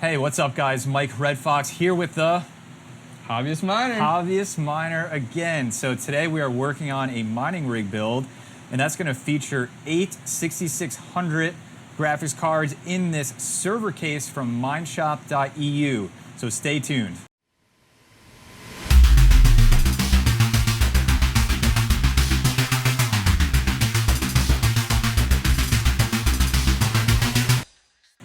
Hey, what's up guys? Mike Red Fox here with the Hobbyist Miner. Hobbyist Miner again. So today we are working on a mining rig build, and that's going to feature 8 6600 graphics cards in this server case from MineShop.Eu. So stay tuned.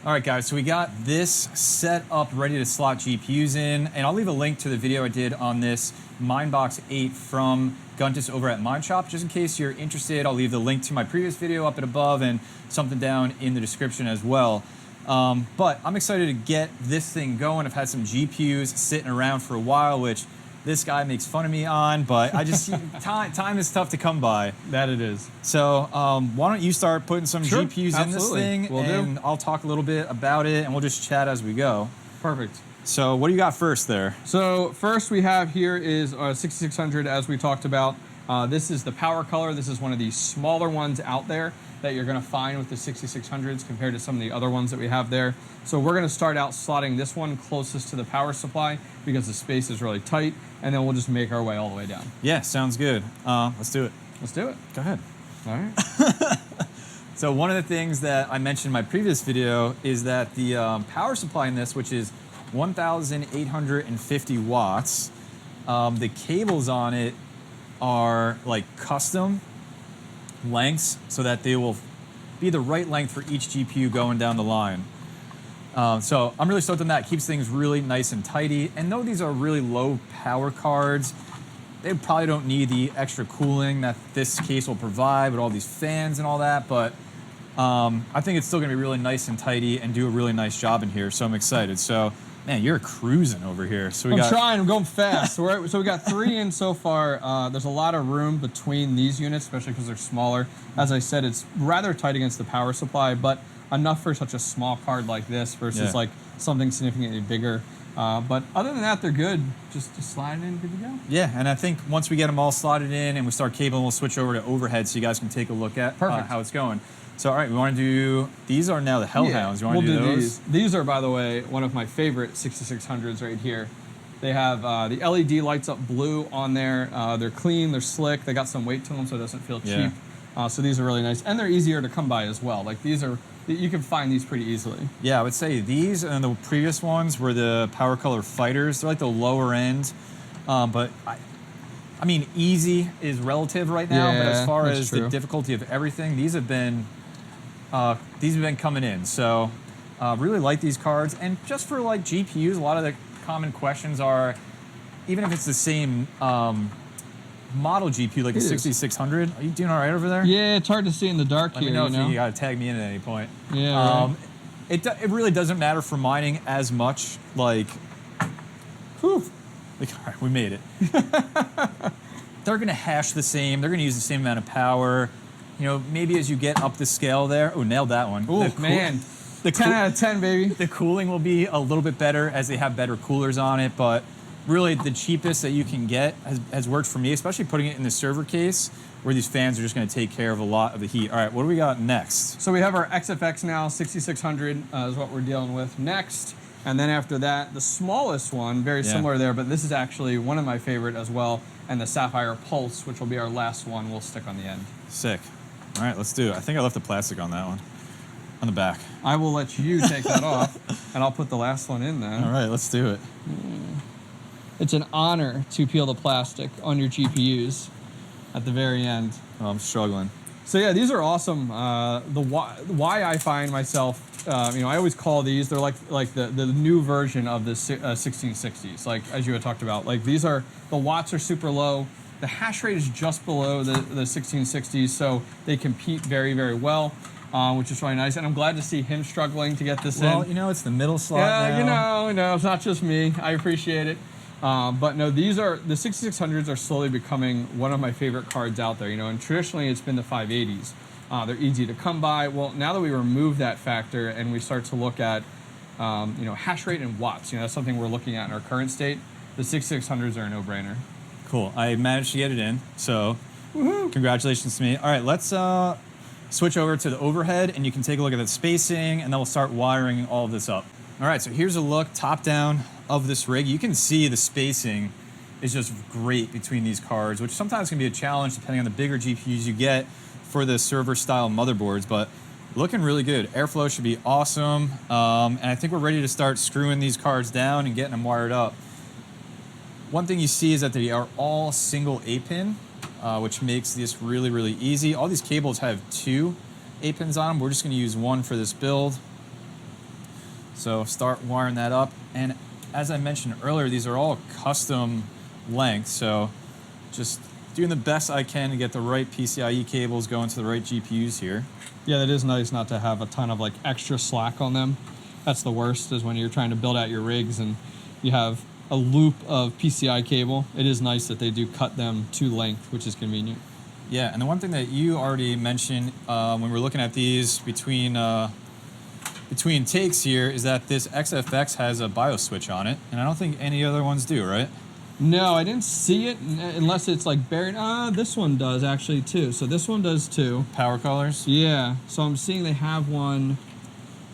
All right, guys, so we got this set up ready to slot GPUs in, and I'll leave a link to the video I did on this Minebox 8 from Guntis over at MineShop, just in case you're interested. I'll leave the link to my previous video up and above and something down in the description as well. But I'm excited to get this thing going. I've had some GPUs sitting around for a while, which this guy makes fun of me on, but I just, time is tough to come by. That it is. So why don't you start putting some GPUs in this thing, and I'll talk a little bit about it, and we'll just chat as we go. Perfect. So what do you got first there? So first we have here is our 6600, as we talked about. This is the power color. This is one of the smaller ones out there that you're going to find with the 6600s compared to some of the other ones that we have there. So we're going to start out slotting this one closest to the power supply because the space is really tight, and then we'll just make our way all the way down. Yeah, sounds good. Let's do it. Let's do it. Go ahead. All right. So one of the things that I mentioned in my previous video is that the power supply in this, which is 1,850 watts, the cables on it are like custom lengths so that they will be the right length for each GPU going down the line. So I'm really stoked on that. It keeps things really nice and tidy. And though these are really low power cards, they probably don't need the extra cooling that this case will provide with all these fans and all that. But I think it's still gonna be really nice and tidy and do a really nice job in here. So I'm excited. So man, you're cruising over here. So I'm trying, I'm going fast. So we got 3 in so far. There's a lot of room between these units, especially because they're smaller. As I said, it's rather tight against the power supply, but enough for such a small card like this versus like something significantly bigger. But other than that, they're good. Just slide it in, good to go. Yeah, and I think once we get them all slotted in and we start cabling, we'll switch over to overhead so you guys can take a look at how it's going. So, all right, we want to do, these are now the Hellhounds. You want to do those? These are, by the way, one of my favorite 6600s right here. They have the LED lights up blue on there. They're clean, they're slick. They got some weight to them so it doesn't feel cheap. So these are really nice. And they're easier to come by as well. Like these are, you can find these pretty easily. Yeah, I would say these and the previous ones were the Power Color Fighters. They're like the lower end. But I mean, easy is relative right now, but as far as the difficulty of everything, these have been coming in. So really like these cards. And just for like GPUs, a lot of the common questions are, even if it's the same model GPU, like a 6600, are you doing all right over there? Yeah, it's hard to see in the dark here. Let me know if you got to tag me in at any point. Yeah. It really doesn't matter for mining as much. Like, all right, we made it. They're going to hash the same. They're going to use the same amount of power. You know, maybe as you get up the scale there. Oh, nailed that one. Oh, man. The 10 out of 10, baby. The cooling will be a little bit better as they have better coolers on it, but really the cheapest that you can get has worked for me, especially putting it in the server case where these fans are just going to take care of a lot of the heat. All right, what do we got next? So we have our XFX now, 6600 is what we're dealing with next. And then after that, the smallest one, very similar there, but this is actually one of my favorite as well, and the Sapphire Pulse, which will be our last one, we'll stick on the end. Sick. All right, let's do it. I think I left the plastic on that one, on the back. I will let you take that off, and I'll put the last one in then. All right, let's do it. It's an honor to peel the plastic on your GPUs at the very end. Oh, I'm struggling. So yeah, these are awesome. Why I find myself, you know, I always call these, they're like the new version of the 1660s, like as you had talked about. Like these are, the watts are super low. The hash rate is just below the 1660s, so they compete very, very well, which is really nice. And I'm glad to see him struggling to get this in. Well, you know, it's the middle slot now. You know, it's not just me. I appreciate it. But no, these are, the 6600s are slowly becoming one of my favorite cards out there, you know, and traditionally it's been the 580s. They're easy to come by. Well, now that we remove that factor and we start to look at, you know, hash rate and watts, you know, that's something we're looking at in our current state, the 6600s are a no-brainer. Cool. I managed to get it in, so congratulations to me. All right, let's switch over to the overhead, and you can take a look at the spacing, and then we'll start wiring all of this up. All right, so here's a look top down of this rig. You can see the spacing is just great between these cards, which sometimes can be a challenge depending on the bigger GPUs you get for the server style motherboards, but looking really good. Airflow should be awesome. And I think we're ready to start screwing these cards down and getting them wired up. One thing you see is that they are all single 8-pin, which makes this really, really easy. All these cables have 2 8-pins on them. We're just gonna use 1 for this build. So start wiring that up. And as I mentioned earlier, these are all custom lengths. So just doing the best I can to get the right PCIe cables going to the right GPUs here. Yeah, that is nice not to have a ton of like extra slack on them. That's the worst, is when you're trying to build out your rigs and you have a loop of PCI cable. It is nice that they do cut them to length, which is convenient. Yeah, and the one thing that you already mentioned when we're looking at these between takes here is that this XFX has a BIOS switch on it, and I don't think any other ones do, right? No, I didn't see it unless it's like buried. This one does actually too. So this one does too. Power colors? Yeah, so I'm seeing they have one,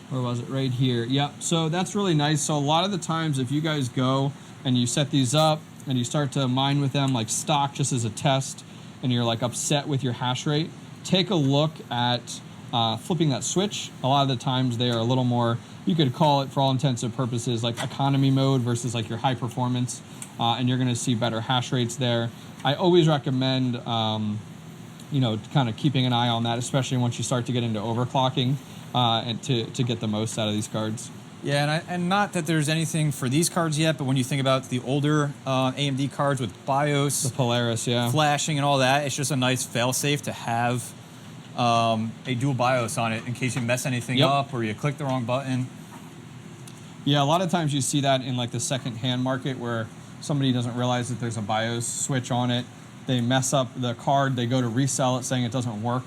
where was it? Right here. Yep, so that's really nice. So a lot of the times if you guys go and you set these up and you start to mine with them like stock just as a test, and you're like upset with your hash rate, take a look at flipping that switch. A lot of the times they are a little more, you could call it for all intents and purposes like economy mode versus like your high performance, and you're gonna see better hash rates there. I always recommend you know, kind of keeping an eye on that, especially once you start to get into overclocking, and to get the most out of these cards. Yeah, and not that there's anything for these cards yet, but when you think about the older AMD cards with BIOS, The Polaris, yeah. flashing and all that, it's just a nice fail-safe to have a dual BIOS on it in case you mess anything Yep. up or you click the wrong button. Yeah, a lot of times you see that in like the second-hand market where somebody doesn't realize that there's a BIOS switch on it. They mess up the card, they go to resell it saying it doesn't work.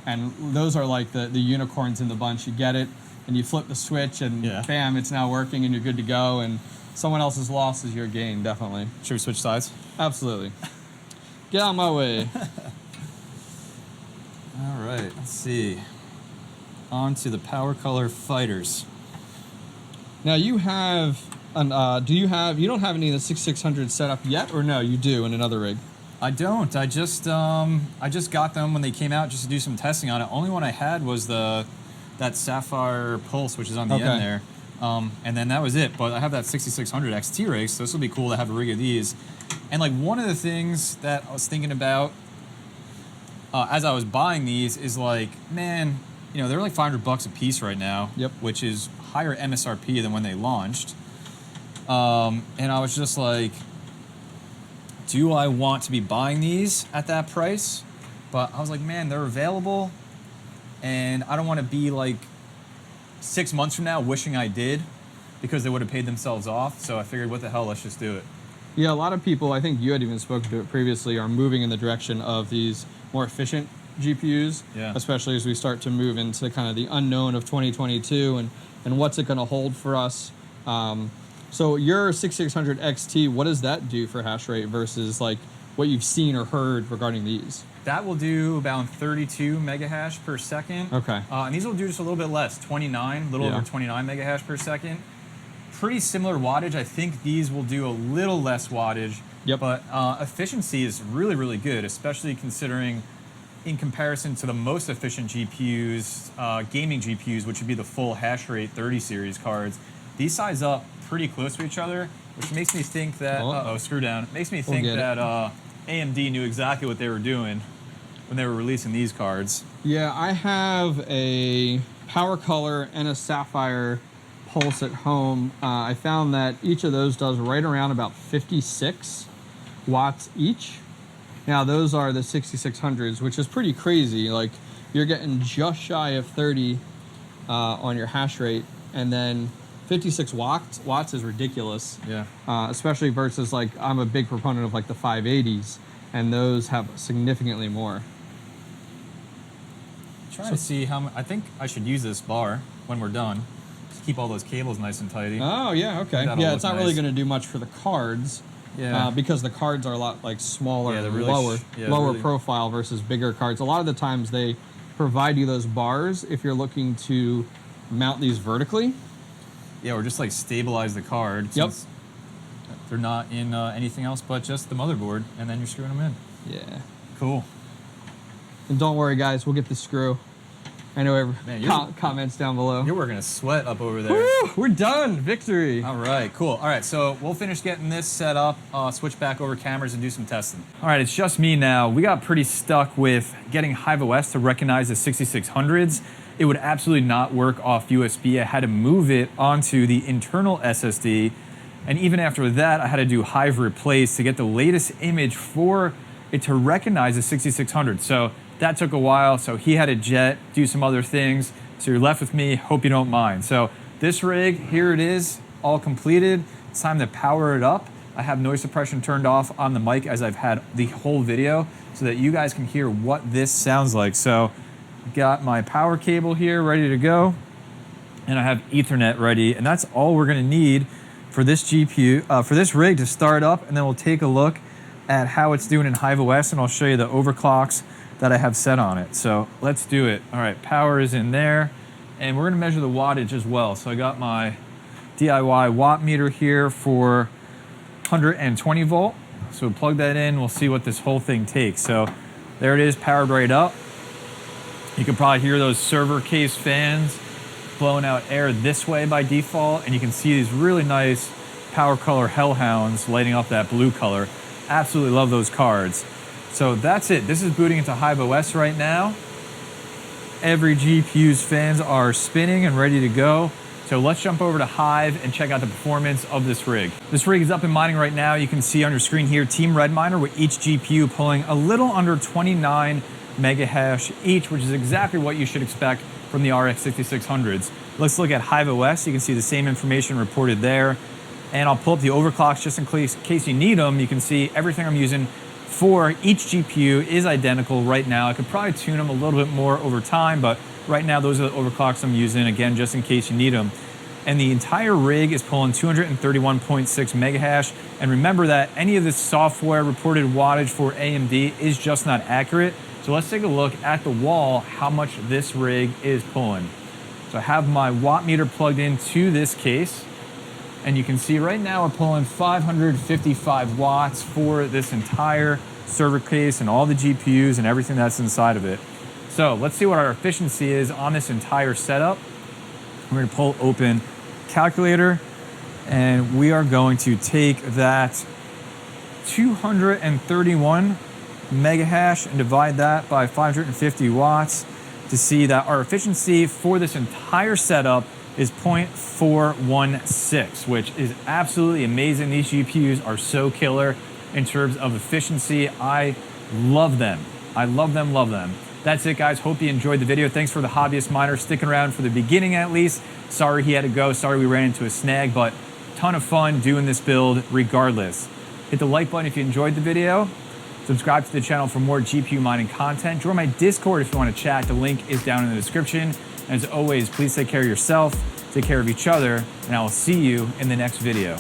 And those are like the unicorns in the bunch. You get it, and you flip the switch, and bam, it's now working, and you're good to go. And someone else's loss is your gain, definitely. Should we switch sides? Absolutely. Get out of my way. All right, let's see. On to the Power Color Fighters. Now you have, you don't have any of the 6600 set up yet, or no, you do in another rig? I don't. I just got them when they came out just to do some testing on it. Only one I had was that Sapphire Pulse, which is on the end there. And then that was it. But I have that 6600 XT rig, so this will be cool to have a rig of these. And like one of the things that I was thinking about as I was buying these is like, man, you know, they're like $500 a piece right now, which is higher MSRP than when they launched. And I was just like, do I want to be buying these at that price? But I was like, man, they're available, and I don't want to be like 6 months from now wishing I did, because they would have paid themselves off. So I figured, what the hell, let's just do it. Yeah, a lot of people, I think you had even spoken to it previously, are moving in the direction of these more efficient GPUs, especially as we start to move into kind of the unknown of 2022 and what's it going to hold for us. So your 6600 XT, what does that do for hash rate versus like what you've seen or heard regarding these? That will do about 32 megahash per second. Okay. And these will do just a little bit less, 29, a little over 29 megahash per second. Pretty similar wattage. I think these will do a little less wattage. But efficiency is really, really good, especially considering in comparison to the most efficient GPUs, gaming GPUs, which would be the full hash rate 30 series cards. These size up pretty close to each other, which makes me think that, screw down. Makes me think that AMD knew exactly what they were doing when they were releasing these cards. Yeah, I have a Power Color and a Sapphire Pulse at home. I found that each of those does right around about 56 watts each. Now those are the 6600s, which is pretty crazy. Like you're getting just shy of 30 on your hash rate, and then 56 watts is ridiculous. Especially versus like, I'm a big proponent of like the 580s, and those have significantly more. Trying to see how I think I should use this bar when we're done. Just keep all those cables nice and tidy. Oh yeah, okay. Yeah, it's not really going to do much for the cards. Because the cards are a lot like smaller, lower profile versus bigger cards. A lot of the times they provide you those bars if you're looking to mount these vertically. Yeah, or just like stabilize the card. Yep. Since they're not in anything else but just the motherboard, and then you're screwing them in. Yeah. Cool. And don't worry, guys, we'll get the screw. I know comments down below. You're working a sweat up over there. Woo, we're done. Victory. All right, cool. All right, so we'll finish getting this set up, switch back over cameras and do some testing. All right, it's just me now. We got pretty stuck with getting Hive OS to recognize the 6600s. It would absolutely not work off USB. I had to move it onto the internal SSD. And even after that, I had to do Hive replace to get the latest image for it to recognize the 6600. So that took a while. So he had to jet, do some other things. So you're left with me. Hope you don't mind. So this rig, here it is, all completed. It's time to power it up. I have noise suppression turned off on the mic as I've had the whole video so that you guys can hear what this sounds like. So got my power cable here ready to go. And I have Ethernet ready. And that's all we're gonna need for this GPU, for this rig to start up. And then we'll take a look at how it's doing in Hive OS, and I'll show you the overclocks that I have set on it. So let's do it. All right, power is in there, and we're gonna measure the wattage as well. So I got my DIY watt meter here for 120 volt. So we'll plug that in, we'll see what this whole thing takes. So there it is, powered right up. You can probably hear those server case fans blowing out air this way by default, and you can see these really nice power color hellhounds lighting up that blue color. Absolutely love those cards. So that's it. This is booting into Hive OS right now. Every GPU's fans are spinning and ready to go. So let's jump over to Hive and check out the performance of this rig. This rig is up and mining right now. You can see on your screen here, Team Red Miner with each GPU pulling a little under 29 mega hash each, which is exactly what you should expect from the RX 6600s. Let's look at Hive OS. You can see the same information reported there. And I'll pull up the overclocks just in case you need them. You can see everything I'm using for each GPU is identical right now. I could probably tune them a little bit more over time, but right now those are the overclocks I'm using, again, just in case you need them. And the entire rig is pulling 231.6 mega hash. And remember that any of this software reported wattage for AMD is just not accurate. So let's take a look at the wall, how much this rig is pulling. So I have my watt meter plugged into this case. And you can see right now we're pulling 555 watts for this entire server case and all the GPUs and everything that's inside of it. So let's see what our efficiency is on this entire setup. We're going to pull open calculator, and we are going to take that 231 mega hash and divide that by 550 watts to see that our efficiency for this entire setup is 0.416, which is absolutely amazing. These GPUs are so killer in terms of efficiency. I love them. I love them, love them. That's it, guys. Hope you enjoyed the video. Thanks for the Hobbyist Miner sticking around for the beginning at least. Sorry he had to go. Sorry we ran into a snag, but ton of fun doing this build regardless. Hit the like button if you enjoyed the video. Subscribe to the channel for more GPU mining content. Join my Discord if you want to chat. The link is down in the description. And as always, please take care of yourself, take care of each other, and I will see you in the next video.